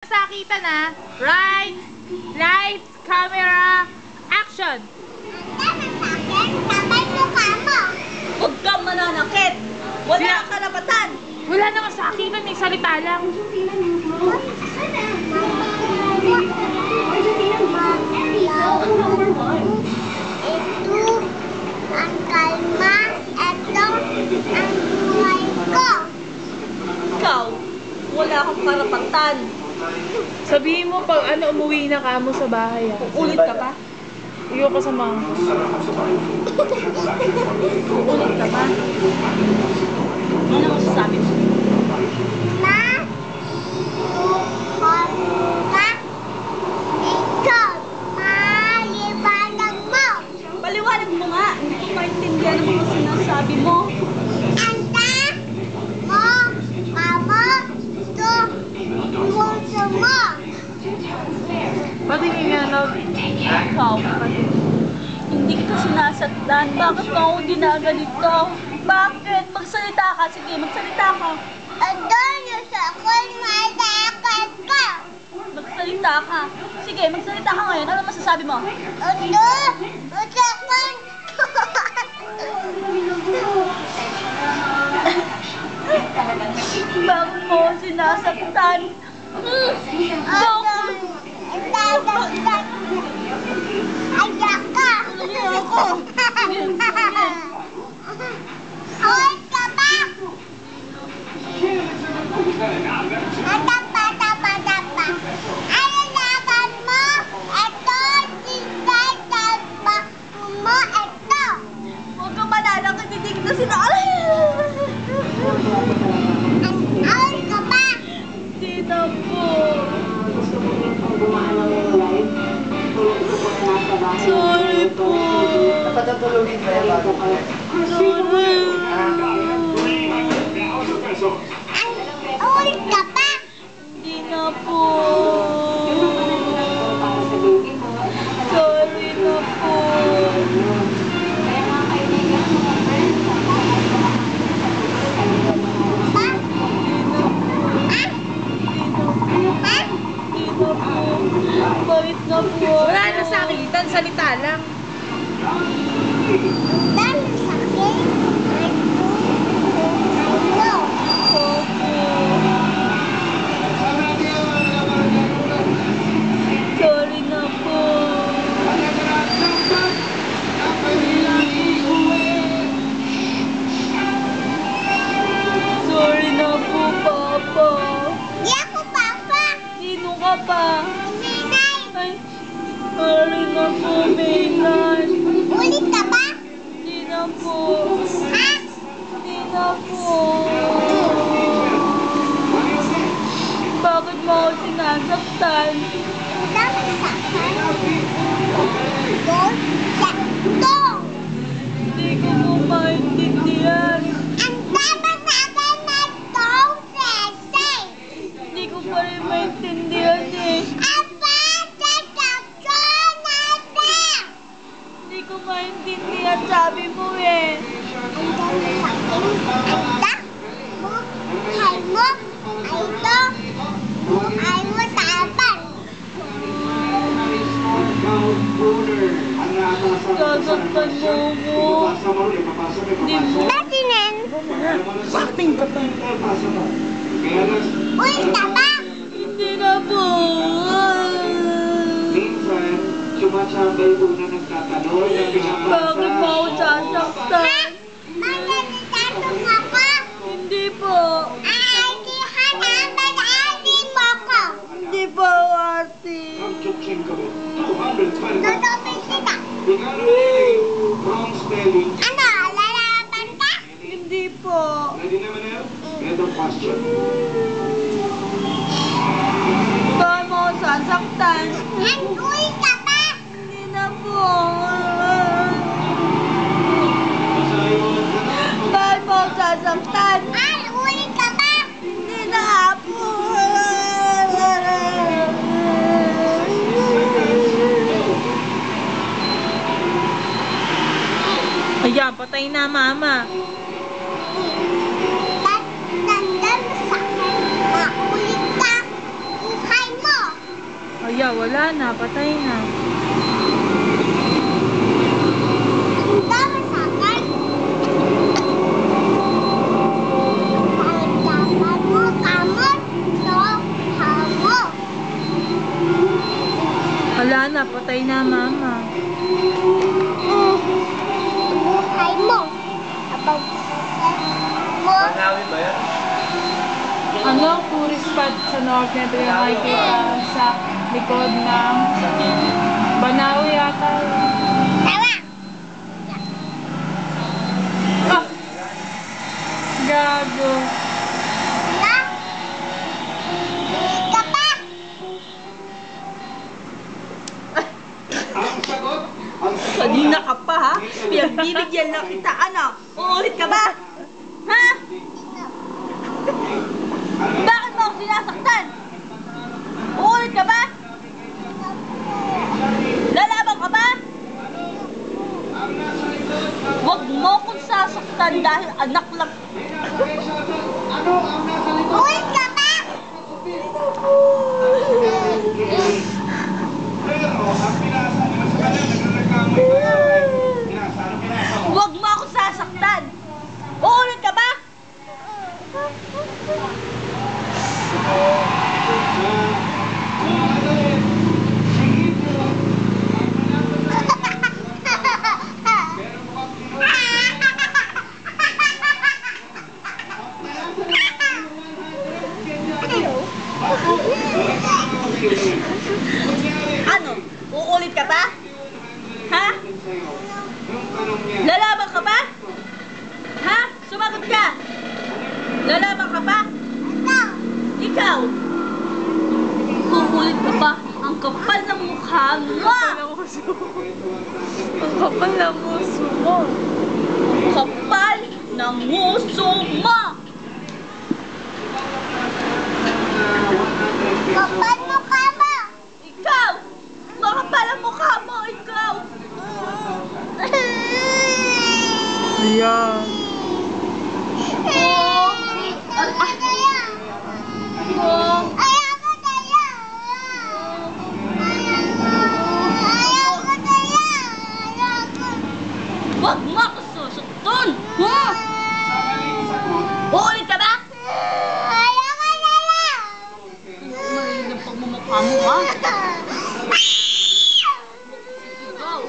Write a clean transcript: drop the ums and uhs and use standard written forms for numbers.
Sakitan na. Right, lights, camera, action! Huwag kang mananakit! Wala kang karapatan! Wala naman sakitan, may salita lang. Ito ang kalma, ito ang buhay ko. Ikaw, wala kang karapatan! Sabihin mo pag umuwi na ka mo sa bahay. Uulit ka pa? Iyo ka sa mga. Uulit ka pa? Ano ang masasabi mo? Ma, tuhod ka. Ikaw, maliwanag mo. Paliwanag mo nga! Hindi ko maintindihan ang mga sinasabi mo. Anta mo, mamo, to, puso mo. Patingin nga na. Ikaw, hindi kita sinasaktan. Bakit mo ako ginaganito? Bakit? Magsalita ka. Sige, magsalita ka. Doon sa akin, malakad ka. Magsalita ka. Sige, magsalita ka ngayon. Ano masasabi mo? Doon sa akin. Bakit mo ako sinasaktan? Bakit? Ayak ka. Ayoko. Hoy ka ba? Tapa. Ano laban mo? Ito, tingnan mo. Ito. Huwag kang mananakit. Hindi kita sinakal. Hoy ka ba? Hindi na po. Sorry po. Napatutulungin ba yan bago ka? Sorry. Hoy ka ba? Hindi na po. Sorry na po. Ba? Ha? Hindi na po. Bait na po. Wala na sakitan, salita lang. Dami sa akin. No. Sorry na po. Sorry na po, Papa. Di ako papa. Sino ka pa? Ninay. Ay, sorry na po, Megan. Ulit ka ba? Hindi na po. Ha? Hindi na po. Bakit mo ako sinasaktan? Dami sa akin. Doon sa tong. Hindi ko po maintindihan. Ang dami sa akin na tong sese. Hindi ko pa rin maintindihan eh. Apa sa sakon natin? Hindi ko maintindihan, sabi mo eh. Ang dami sa akin. Anda mo, buhay mo, ito, buhay mo taban. Sasaktan mo ako. Hindi mo. Batinin. Acting ka pa. Ulit ka ba? Hindi na po. Minsan, sumasabay una nagtatanong na Bakit mo ako sasaktan? Magandang ako. Hindi po. Adi hanaman adi mo ko. Hindi po ako artist. Tutupin kita. Wrong spelling. Ano, lalaban ka? Hindi po. Ready naman na? Ito question. Bakit mo ako sasaktan? Uy ka ba? Hindi na po. Bakit mo ako sasaktan? Uy ka ba? Hindi na po. Ayan, patay na mama. Tandaan mo sa akin. Maulit ka. Buhay Kaya wala na, patay na. Ang dami sa akin. Ang dapat mo, kamot, so, hamo. Wala na, patay na mama. Buhay mo. Abang mo. Ano, tourist spot sa North na nakikita sa likod ng Banawi yata. Tama. Ah! Gago. Na. Hindi ka pa. Ang sagot, Kanina ka pa ha? Pinagbibigyan lang kita, ano? Uulit ka ba? Ha? Bakit mo ako sinasaktan? Uulit ka ba? Lalaban ka ba? Huwag mo akong sasaktan dahil anak lang. ano ang nasa likod? Uwit ka pa. Pero ang pinasa nila sa kanya, nagreklamo kayo. Pinasa, ano pinasa mo? Huwag mo akong sasaktan. Uulit ka ba? Ano? Uulit ka ba? Ha? Lalaban ka ba? Ha? Sumagot ka! Lalaban ka ba? Ikaw! Uulit ka ba? Ang kapal ng mukha mo! Ang kapal ng muso mo. Ang kapal ng nguso mo! Kapal mo ka ba? Ikaw! Makapal ang mukha mo! Ikaw! Ayan. Oh! Oh! Ayaw ko tayo. Ayaw ko tayo. Ayaw ko. Huwag mo ako susukton! Ha? Uulit ka ba? Ayaw ko tayo. Maliit ang pagmumukha mo, ha? Ikaw!